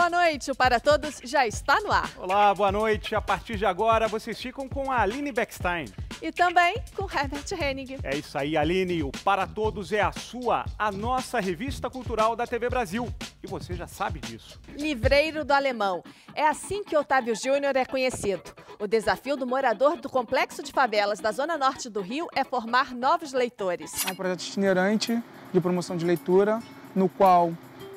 boa noite. O Para Todos já está no ar. Olá, boa noite. A partir de agora, vocês ficam com a Aline Beckstein. E também com Herbert Hennig. É isso aí, Aline. O Para Todos é a nossa revista cultural da TV Brasil. E você já sabe disso. Livreiro do Alemão. É assim que Otávio Júnior é conhecido. O desafio do morador do Complexo de Favelas da Zona Norte do Rio é formar novos leitores. É um projeto itinerante de promoção de leitura, no qual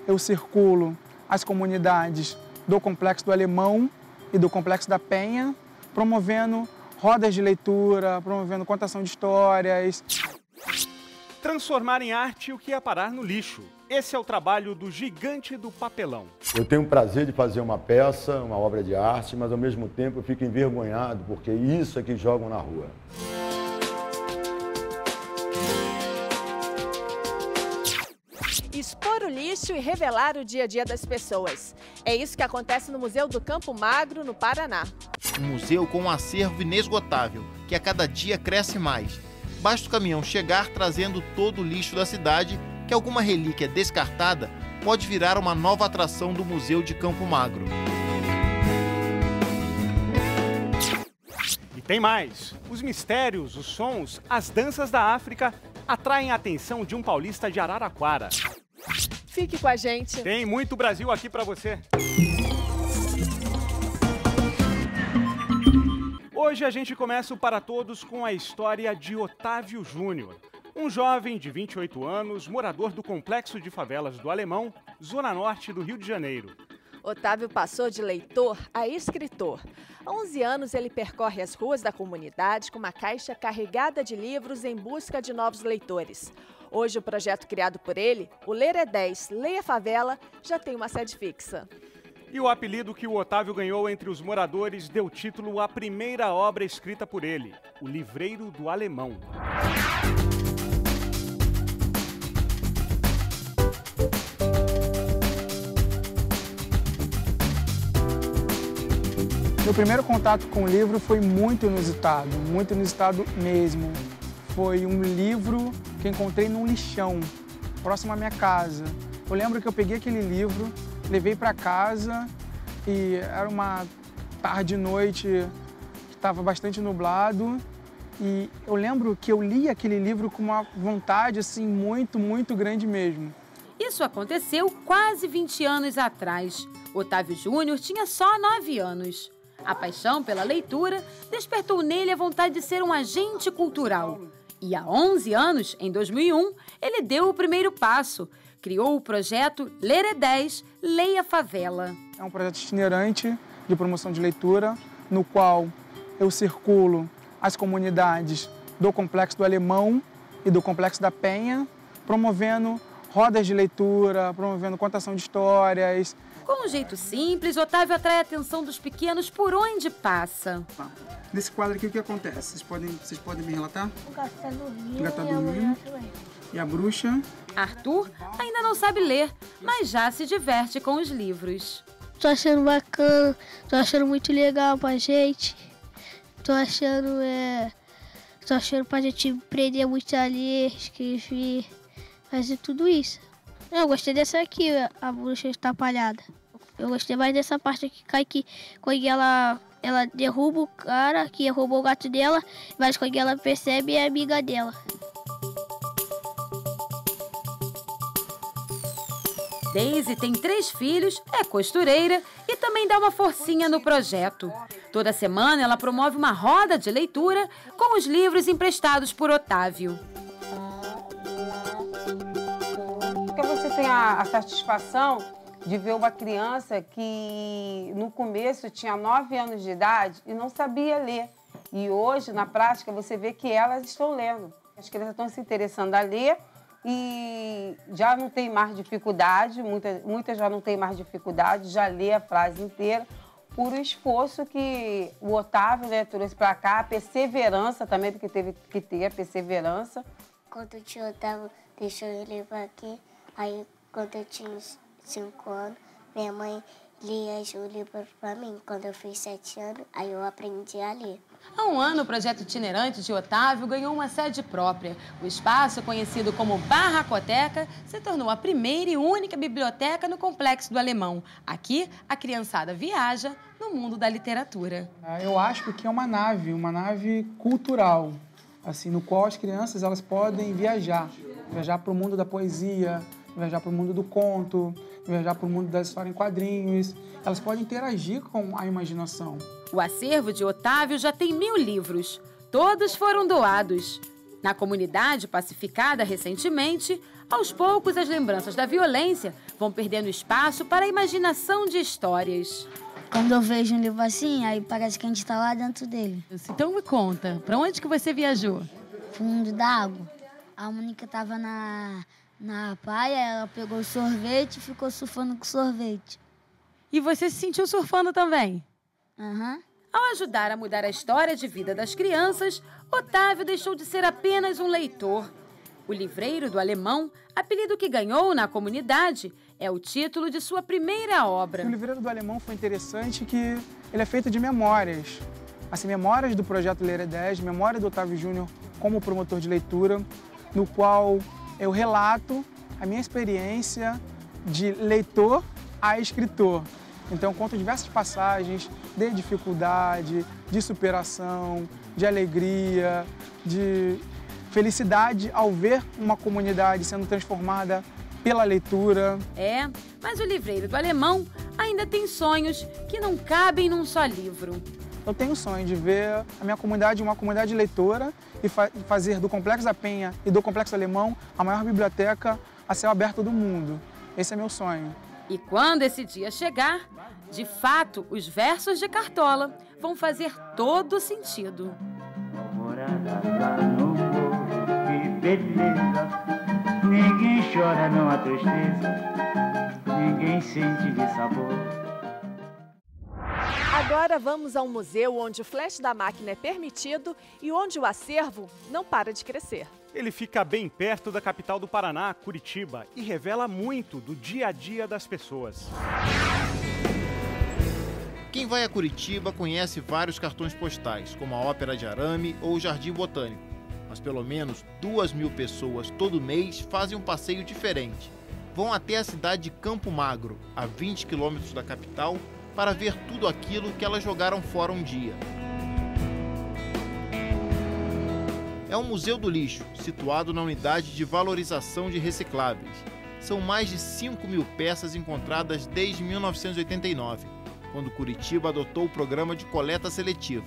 eu circulo as comunidades do Complexo do Alemão e do Complexo da Penha, promovendo rodas de leitura, promovendo contação de histórias. Transformar em arte o que é parar no lixo. Esse é o trabalho do gigante do papelão. Eu tenho o prazer de fazer uma peça, uma obra de arte, mas ao mesmo tempo eu fico envergonhado, porque isso é que jogam na rua. Expor o lixo e revelar o dia a dia das pessoas. É isso que acontece no Museu do Campo Magro, no Paraná. Um museu com um acervo inesgotável, que a cada dia cresce mais. Basta o caminhão chegar trazendo todo o lixo da cidade, que alguma relíquia descartada pode virar uma nova atração do Museu de Campo Magro. E tem mais. Os mistérios, os sons, as danças da África atraem a atenção de um paulista de Araraquara. Fique com a gente. Tem muito Brasil aqui para você. Hoje a gente começa o Para Todos com a história de Otávio Júnior, um jovem de 28 anos, morador do Complexo de Favelas do Alemão, Zona Norte do Rio de Janeiro. Otávio passou de leitor a escritor. Há 11 anos ele percorre as ruas da comunidade com uma caixa carregada de livros em busca de novos leitores. Hoje o projeto criado por ele, o Ler é 10, Leia Favela, já tem uma sede fixa. E o apelido que o Otávio ganhou entre os moradores deu título à primeira obra escrita por ele, O Livreiro do Alemão. Meu primeiro contato com o livro foi muito inusitado mesmo. Foi um livro que encontrei num lixão, próximo à minha casa. Eu lembro que eu peguei aquele livro, levei para casa e era uma tarde e noite que estava bastante nublado. E eu lembro que eu li aquele livro com uma vontade assim muito grande mesmo. Isso aconteceu quase 20 anos atrás. Otávio Júnior tinha só 9 anos. A paixão pela leitura despertou nele a vontade de ser um agente cultural. E há 11 anos, em 2001, ele deu o primeiro passo. Criou o projeto Ler é 10, Leia Favela. É um projeto itinerante de promoção de leitura, no qual eu circulo as comunidades do Complexo do Alemão e do Complexo da Penha, promovendo rodas de leitura, promovendo contação de histórias. Com um jeito simples, Otávio atrai a atenção dos pequenos por onde passa. Nesse quadro aqui, o que acontece? Vocês podem me relatar? O gato tá dormindo. O gato tá dormindo. E a bruxa? Arthur ainda não sabe ler, mas já se diverte com os livros. Tô achando bacana, tô achando muito legal pra gente. Tô achando pra gente aprender muito a ler, escrever, fazer tudo isso. Eu gostei dessa aqui, a bruxa atrapalhada. Eu gostei mais dessa parte aqui, que quando ela derruba o cara que roubou o gato dela, mas quando ela percebe é amiga dela. Daisy tem 3 filhos, é costureira e também dá uma forcinha no projeto. Toda semana ela promove uma roda de leitura com os livros emprestados por Otávio. Porque você tem a satisfação de ver uma criança que no começo tinha 9 anos de idade e não sabia ler. E hoje, na prática, você vê que elas estão lendo. As crianças estão se interessando a ler e já não tem mais dificuldade, muitas já não tem mais dificuldade, já lê a frase inteira, por o esforço que o Otávio, né, trouxe para cá, a perseverança também, porque teve que ter a perseverança. Quando o tio Otávio deixou eu levar aqui, aí quando eu tinha 5 anos, minha mãe lia o livro para mim. Quando eu fiz 7 anos, aí eu aprendi a ler. Há um ano, o projeto itinerante de Otávio ganhou uma sede própria. O espaço, conhecido como Barracoteca, se tornou a primeira e única biblioteca no Complexo do Alemão. Aqui, a criançada viaja no mundo da literatura. Eu acho que é uma nave cultural, assim, no qual as crianças elas podem viajar para o mundo da poesia, viajar para o mundo do conto, viajar para o mundo da história em quadrinhos. Elas podem interagir com a imaginação. O acervo de Otávio já tem 1000 livros. Todos foram doados. Na comunidade pacificada recentemente, aos poucos as lembranças da violência vão perdendo espaço para a imaginação de histórias. Quando eu vejo um livro assim, aí parece que a gente está lá dentro dele. Então me conta, para onde que você viajou? Fundo da água. A Mônica estava na praia, ela pegou sorvete e ficou surfando com sorvete. E você se sentiu surfando também? Aham. Ao ajudar a mudar a história de vida das crianças, Otávio deixou de ser apenas um leitor. O Livreiro do Alemão, apelido que ganhou na comunidade, é o título de sua primeira obra. O Livreiro do Alemão foi interessante que ele é feito de memórias. Assim, memórias do projeto Ler é 10, memória do Otávio Júnior como promotor de leitura, no qual eu relato a minha experiência de leitor a escritor. Então, eu conto diversas passagens de dificuldade, de superação, de alegria, de felicidade ao ver uma comunidade sendo transformada pela leitura. Mas o Livreiro do Alemão ainda tem sonhos que não cabem num só livro. Eu tenho o sonho de ver a minha comunidade uma comunidade leitora e fazer do Complexo da Penha e do Complexo Alemão a maior biblioteca a céu aberto do mundo. Esse é meu sonho. E quando esse dia chegar, de fato, os versos de Cartola vão fazer todo sentido. Morada lá no morro, que beleza. Ninguém chora, não há tristeza. Ninguém sente de sabor. Agora vamos a um museu onde o flash da máquina é permitido e onde o acervo não para de crescer. Ele fica bem perto da capital do Paraná, Curitiba, e revela muito do dia a dia das pessoas. Quem vai a Curitiba conhece vários cartões postais, como a Ópera de Arame ou o Jardim Botânico. Mas pelo menos 2.000 pessoas todo mês fazem um passeio diferente. Vão até a cidade de Campo Magro, a 20 quilômetros da capital, para ver tudo aquilo que elas jogaram fora um dia. É um museu do lixo, situado na unidade de valorização de recicláveis. São mais de 5.000 peças encontradas desde 1989, quando Curitiba adotou o programa de coleta seletiva.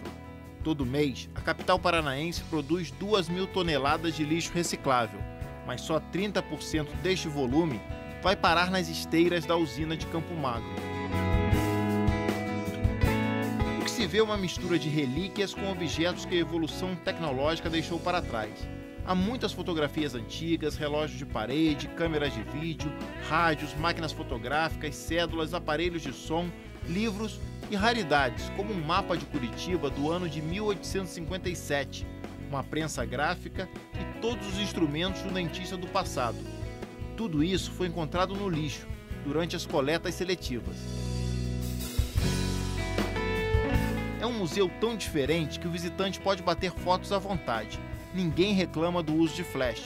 Todo mês, a capital paranaense produz 2.000 toneladas de lixo reciclável, mas só 30% deste volume vai parar nas esteiras da usina de Campo Magro. O que se vê é uma mistura de relíquias com objetos que a evolução tecnológica deixou para trás. Há muitas fotografias antigas, relógios de parede, câmeras de vídeo, rádios, máquinas fotográficas, cédulas, aparelhos de som, livros e raridades, como um mapa de Curitiba do ano de 1857, uma prensa gráfica e todos os instrumentos do dentista do passado. Tudo isso foi encontrado no lixo, durante as coletas seletivas. É um museu tão diferente que o visitante pode bater fotos à vontade. Ninguém reclama do uso de flash.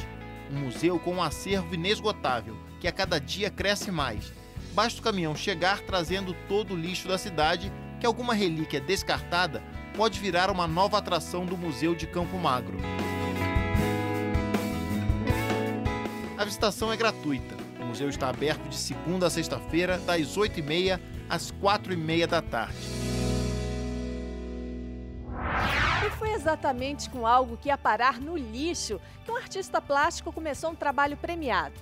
Um museu com um acervo inesgotável, que a cada dia cresce mais. Basta o caminhão chegar trazendo todo o lixo da cidade, que alguma relíquia descartada pode virar uma nova atração do Museu de Campo Magro. A visitação é gratuita. O museu está aberto de segunda a sexta-feira, das 8h30 às 4h30 da tarde. E foi exatamente com algo que ia parar no lixo que um artista plástico começou um trabalho premiado.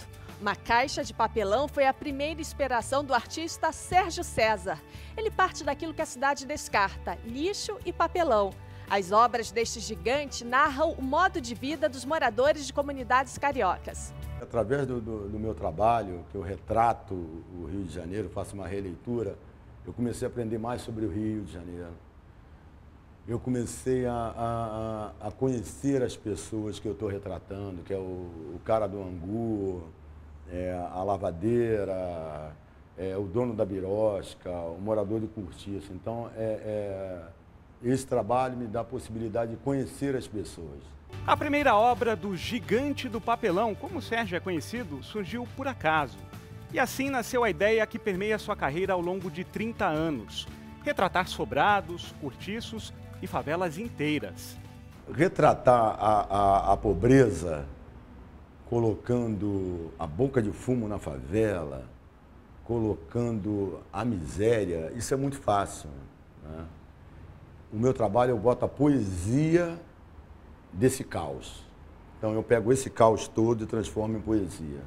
Uma caixa de papelão foi a primeira inspiração do artista Sérgio César. Ele parte daquilo que a cidade descarta, lixo e papelão. As obras deste gigante narram o modo de vida dos moradores de comunidades cariocas. Através do meu trabalho, que eu retrato o Rio de Janeiro, faço uma releitura, eu comecei a aprender mais sobre o Rio de Janeiro. Eu comecei a conhecer as pessoas que eu estou retratando, que é o cara do angu, a lavadeira, o dono da birosca, o morador de cortiço. Então, esse trabalho me dá a possibilidade de conhecer as pessoas. A primeira obra do Gigante do Papelão, como o Sérgio é conhecido, surgiu por acaso. E assim nasceu a ideia que permeia sua carreira ao longo de 30 anos. Retratar sobrados, cortiços e favelas inteiras. Retratar a pobreza, colocando a boca de fumo na favela, colocando a miséria, isso é muito fácil, né? O meu trabalho, eu boto a poesia desse caos. Então eu pego esse caos todo e transformo em poesia.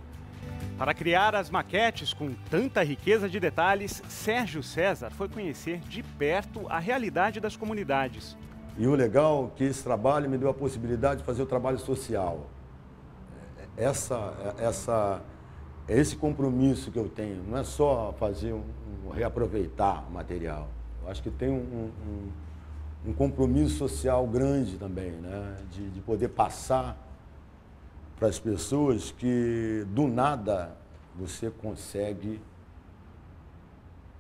Para criar as maquetes com tanta riqueza de detalhes, Sérgio César foi conhecer de perto a realidade das comunidades. E o legal é que esse trabalho me deu a possibilidade de fazer o trabalho social. Esse compromisso que eu tenho, não é só fazer reaproveitar o material. Eu acho que tem um compromisso social grande também, né? De poder passar para as pessoas que do nada você consegue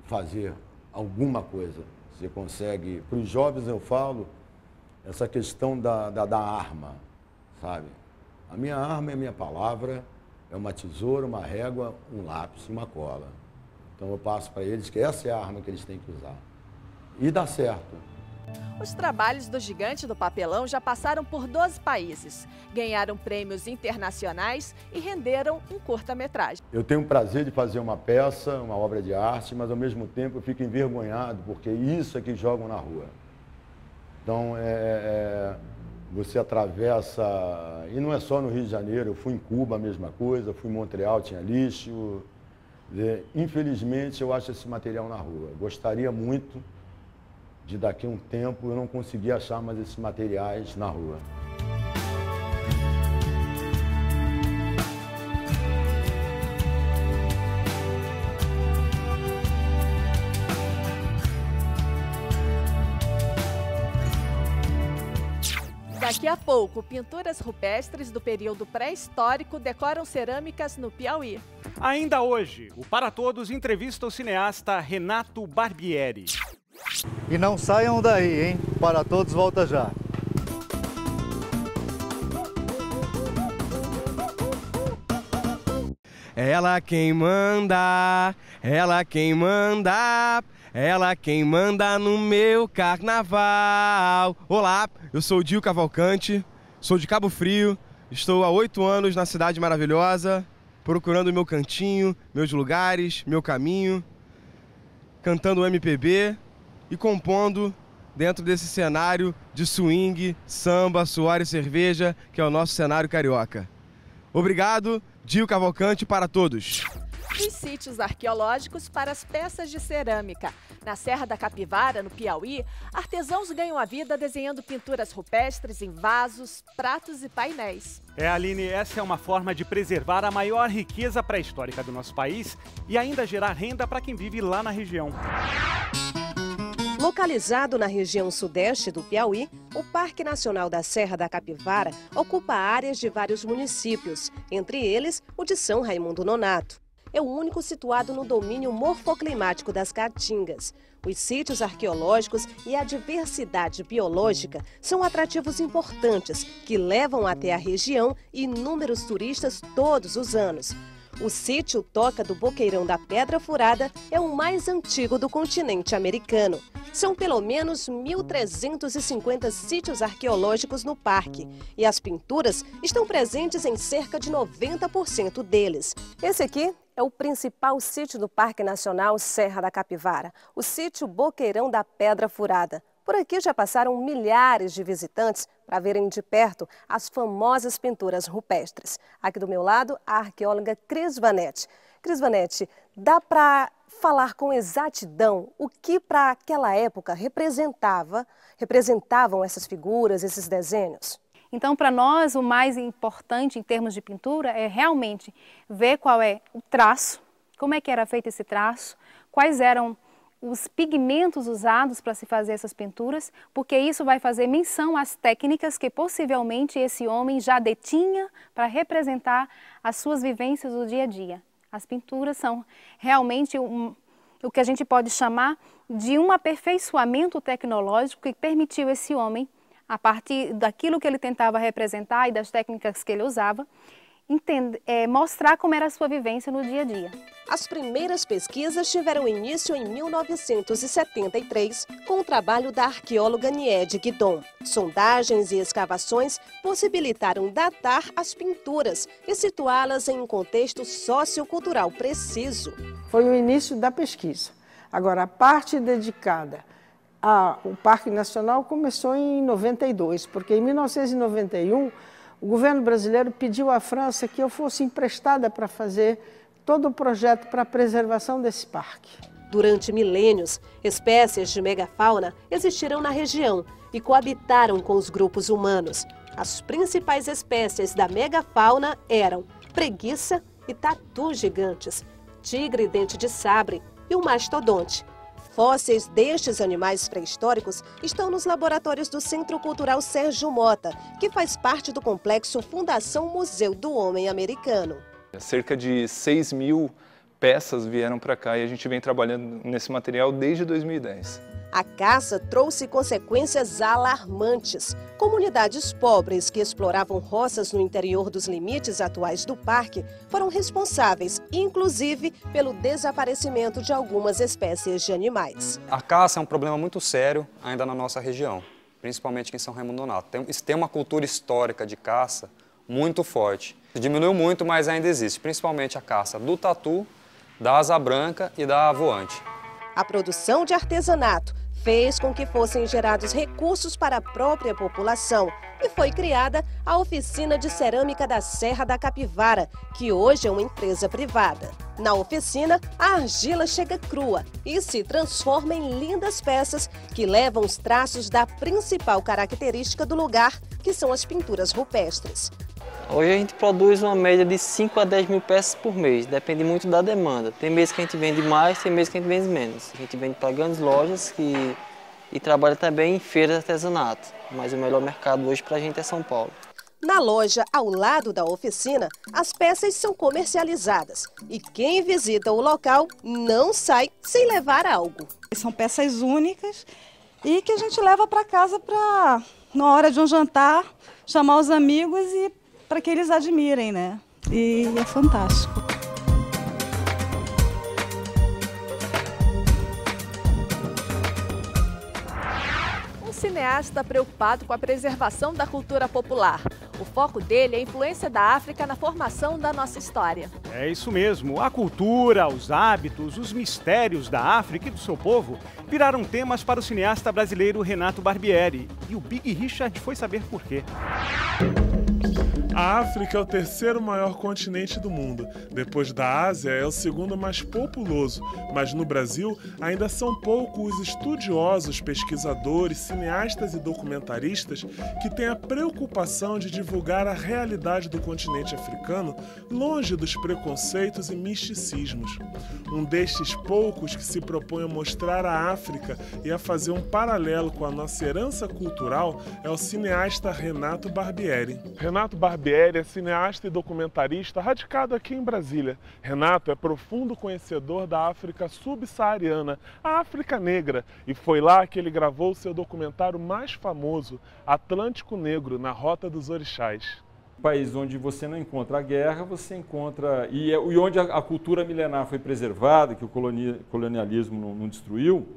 fazer alguma coisa. Você consegue, para os jovens eu falo, essa questão da arma, sabe? A minha arma é a minha palavra, é uma tesoura, uma régua, um lápis e uma cola. Então eu passo para eles que essa é a arma que eles têm que usar. E dá certo. Os trabalhos do Gigante do Papelão já passaram por 12 países, ganharam prêmios internacionais e renderam um curta-metragem. Eu tenho o prazer de fazer uma peça, uma obra de arte, mas ao mesmo tempo eu fico envergonhado, porque isso é que jogam na rua. Então, você atravessa, e não é só no Rio de Janeiro, eu fui em Cuba a mesma coisa, fui em Montreal, tinha lixo. Infelizmente, eu acho esse material na rua. Gostaria muito de daqui a um tempo eu não conseguir achar mais esses materiais na rua. Daqui a pouco, pinturas rupestres do período pré-histórico decoram cerâmicas no Piauí. Ainda hoje, o Para Todos entrevista o cineasta Renato Barbieri. E não saiam daí, hein? Para Todos volta já. Ela quem manda, ela quem manda, ela quem manda no meu carnaval. Olá, eu sou o Dio Cavalcante, sou de Cabo Frio, estou há 8 anos na cidade maravilhosa, procurando meu cantinho, meus lugares, meu caminho, cantando MPB e compondo dentro desse cenário de swing, samba, suor e cerveja, que é o nosso cenário carioca. Obrigado, Dio Cavalcante, para todos. Dos sítios arqueológicos para as peças de cerâmica. Na Serra da Capivara, no Piauí, artesãos ganham a vida desenhando pinturas rupestres em vasos, pratos e painéis. Aline, essa é uma forma de preservar a maior riqueza pré-histórica do nosso país e ainda gerar renda para quem vive lá na região. Localizado na região sudeste do Piauí, o Parque Nacional da Serra da Capivara ocupa áreas de vários municípios, entre eles o de São Raimundo Nonato. É o único situado no domínio morfoclimático das Caatingas. Os sítios arqueológicos e a diversidade biológica são atrativos importantes que levam até a região inúmeros turistas todos os anos. O sítio Toca do Boqueirão da Pedra Furada é o mais antigo do continente americano. São pelo menos 1.350 sítios arqueológicos no parque e as pinturas estão presentes em cerca de 90% deles. Esse aqui é o principal sítio do Parque Nacional Serra da Capivara, o sítio Boqueirão da Pedra Furada. Por aqui já passaram milhares de visitantes para verem de perto as famosas pinturas rupestres. Aqui do meu lado, a arqueóloga Cris Vanetti. Cris Vanetti, dá para falar com exatidão o que para aquela época representavam essas figuras, esses desenhos? Então, para nós, o mais importante em termos de pintura é realmente ver qual é o traço, como é que era feito esse traço, quais eram os pigmentos usados para se fazer essas pinturas, porque isso vai fazer menção às técnicas que possivelmente esse homem já detinha para representar as suas vivências do dia a dia. As pinturas são realmente o que a gente pode chamar de um aperfeiçoamento tecnológico que permitiu esse homem, a partir daquilo que ele tentava representar e das técnicas que ele usava, mostrar como era a sua vivência no dia a dia. As primeiras pesquisas tiveram início em 1973, com o trabalho da arqueóloga Niede Guidon. Sondagens e escavações possibilitaram datar as pinturas e situá-las em um contexto sociocultural preciso. Foi o início da pesquisa. Agora, a parte dedicada ao Parque Nacional começou em 92, porque em 1991 o governo brasileiro pediu à França que eu fosse emprestada para fazer todo o projeto para a preservação desse parque. Durante milênios, espécies de megafauna existiram na região e coabitaram com os grupos humanos. As principais espécies da megafauna eram preguiça e tatu gigantes, tigre-dente de sabre e o mastodonte. Fósseis destes animais pré-históricos estão nos laboratórios do Centro Cultural Sérgio Mota, que faz parte do complexo Fundação Museu do Homem Americano. Cerca de 6.000 peças vieram para cá e a gente vem trabalhando nesse material desde 2010. A caça trouxe consequências alarmantes. Comunidades pobres que exploravam roças no interior dos limites atuais do parque foram responsáveis, inclusive, pelo desaparecimento de algumas espécies de animais. A caça é um problema muito sério ainda na nossa região, principalmente aqui em São Raimundo Nonato. Tem uma cultura histórica de caça muito forte. Diminuiu muito, mas ainda existe, principalmente a caça do tatu, da asa branca e da voante. A produção de artesanato fez com que fossem gerados recursos para a própria população e foi criada a Oficina de Cerâmica da Serra da Capivara, que hoje é uma empresa privada. Na oficina, a argila chega crua e se transforma em lindas peças que levam os traços da principal característica do lugar, que são as pinturas rupestres. Hoje a gente produz uma média de 5 a 10 mil peças por mês, depende muito da demanda. Tem meses que a gente vende mais, tem meses que a gente vende menos. A gente vende para grandes lojas e trabalha também em feiras de artesanato, mas o melhor mercado hoje para a gente é São Paulo. Na loja, ao lado da oficina, as peças são comercializadas e quem visita o local não sai sem levar algo. São peças únicas e que a gente leva para casa para, na hora de um jantar, chamar os amigos e para que eles admirem, né? E é fantástico. Um cineasta preocupado com a preservação da cultura popular. O foco dele é a influência da África na formação da nossa história. É isso mesmo. A cultura, os hábitos, os mistérios da África e do seu povo viraram temas para o cineasta brasileiro Renato Barbieri. E o Big Richard foi saber por quê. A África é o terceiro maior continente do mundo. Depois da Ásia, é o segundo mais populoso. Mas no Brasil, ainda são poucos os estudiosos, pesquisadores, cineastas e documentaristas que têm a preocupação de divulgar a realidade do continente africano longe dos preconceitos e misticismos. Um destes poucos que se propõe a mostrar a África e a fazer um paralelo com a nossa herança cultural é o cineasta Renato Barbieri. Renato Barbieri é cineasta e documentarista radicado aqui em Brasília. Renato é profundo conhecedor da África subsaariana, a África Negra, e foi lá que ele gravou seu documentário mais famoso, Atlântico Negro, na Rota dos Orixás. Um país onde você não encontra a guerra, você encontra... E onde a cultura milenar foi preservada, que o colonialismo não destruiu,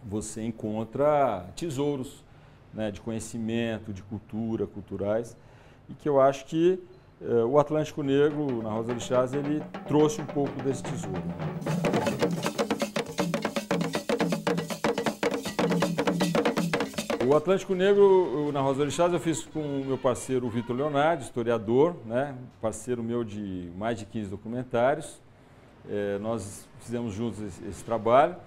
você encontra tesouros, né, de conhecimento, de cultura, culturais, e que eu acho que o Atlântico Negro, na Rota dos Orixás, ele trouxe um pouco desse tesouro. O Atlântico Negro, na Rota dos Orixás, eu fiz com o meu parceiro Vitor Leonardo, historiador, né, parceiro meu de mais de 15 documentários. Nós fizemos juntos esse trabalho.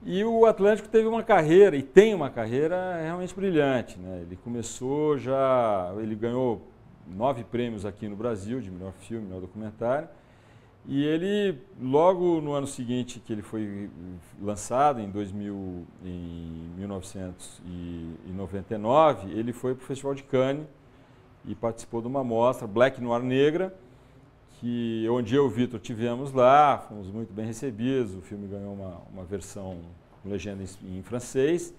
E o Atlântico teve uma carreira, e tem uma carreira realmente brilhante, né? Ele começou ele ganhou 9 prêmios aqui no Brasil, de melhor filme, melhor documentário. E ele, logo no ano seguinte que ele foi lançado, em 1999, ele foi para o Festival de Cannes e participou de uma mostra, Black Noir Negra, onde eu e o Vitor tivemos lá, fomos muito bem recebidos, o filme ganhou uma versão com legenda em francês,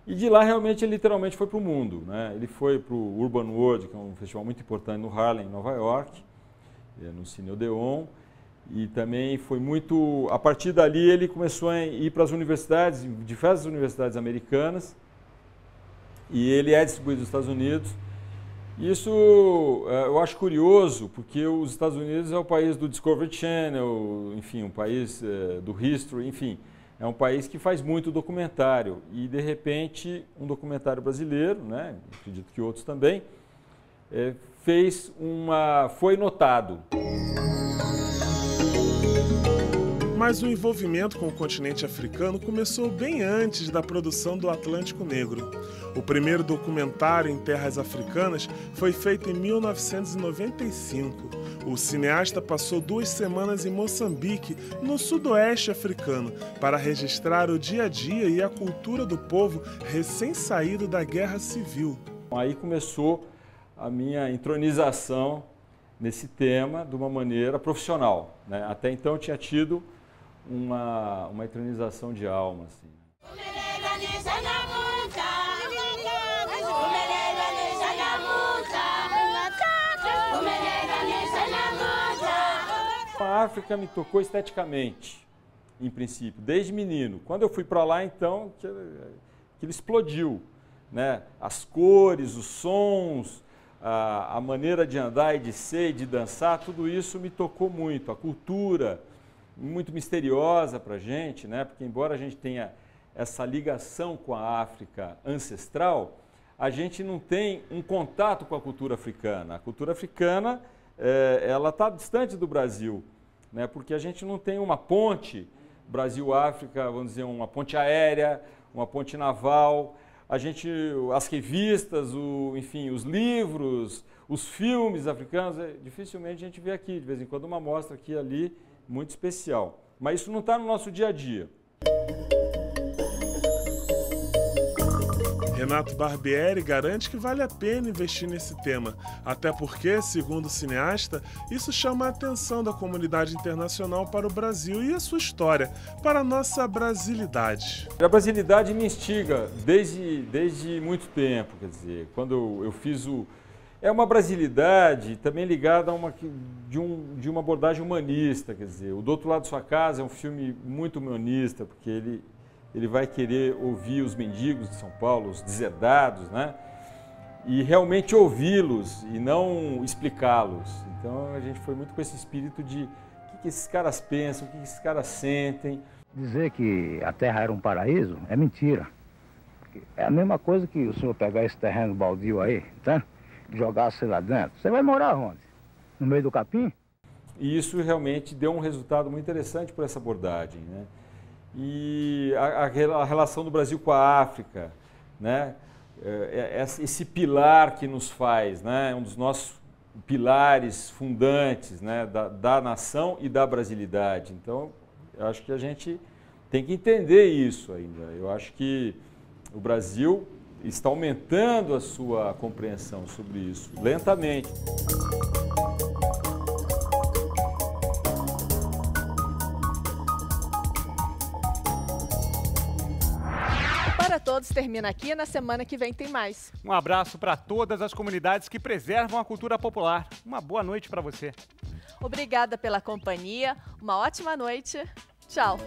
e de lá realmente ele literalmente foi para o mundo, né? Ele foi para o Urban World, que é um festival muito importante no Harlem, em Nova York, no Cine Odeon, e também foi muito... A partir dali ele começou a ir para as universidades, diversas universidades americanas, e ele é distribuído nos Estados Unidos. Isso eu acho curioso, porque os Estados Unidos é o país do Discovery Channel, enfim, um país do History, enfim, é um país que faz muito documentário. E, de repente, um documentário brasileiro, né, acredito que outros também, foi notado. Mas o envolvimento com o continente africano começou bem antes da produção do Atlântico Negro. O primeiro documentário em terras africanas foi feito em 1995. O cineasta passou 2 semanas em Moçambique, no sudoeste africano, para registrar o dia a dia e a cultura do povo recém-saído da Guerra Civil. Aí começou a minha entronização nesse tema de uma maneira profissional, né? Até então eu tinha tido uma eternização de alma, assim. A África me tocou esteticamente, em princípio, desde menino. Quando eu fui para lá, então, aquilo explodiu, né? As cores, os sons, a maneira de andar e de ser e de dançar, tudo isso me tocou muito. A cultura, muito misteriosa para a gente, né? Porque embora a gente tenha essa ligação com a África ancestral, a gente não tem um contato com a cultura africana. A cultura africana, ela está distante do Brasil, né? Porque a gente não tem uma ponte Brasil-África, vamos dizer, uma ponte aérea, uma ponte naval. As revistas, enfim, os livros, os filmes africanos, dificilmente a gente vê aqui, de vez em quando uma mostra aqui e ali, muito especial. Mas isso não está no nosso dia a dia. Renato Barbieri garante que vale a pena investir nesse tema, até porque, segundo o cineasta, isso chama a atenção da comunidade internacional para o Brasil e a sua história, para a nossa brasilidade. A brasilidade me instiga desde muito tempo, quer dizer, quando eu fiz É uma brasilidade também ligada a de uma abordagem humanista, quer dizer, o Do Outro Lado de Sua Casa é um filme muito humanista, porque ele vai querer ouvir os mendigos de São Paulo, os deserdados, né? E realmente ouvi-los e não explicá-los. Então a gente foi muito com esse espírito de o que esses caras pensam, o que esses caras sentem. Dizer que a Terra era um paraíso é mentira. É a mesma coisa que o senhor pegar esse terreno baldio aí, tá? Jogar-se lá dentro. Você vai morar onde? No meio do capim? E isso realmente deu um resultado muito interessante por essa abordagem, né? E a relação do Brasil com a África, né? Esse pilar que nos faz, né? Um dos nossos pilares fundantes, né? da nação e da brasilidade. Então, eu acho que a gente tem que entender isso ainda. Eu acho que o Brasil está aumentando a sua compreensão sobre isso, lentamente. Para Todos termina aqui, na semana que vem tem mais. Um abraço para todas as comunidades que preservam a cultura popular. Uma boa noite para você. Obrigada pela companhia, uma ótima noite. Tchau.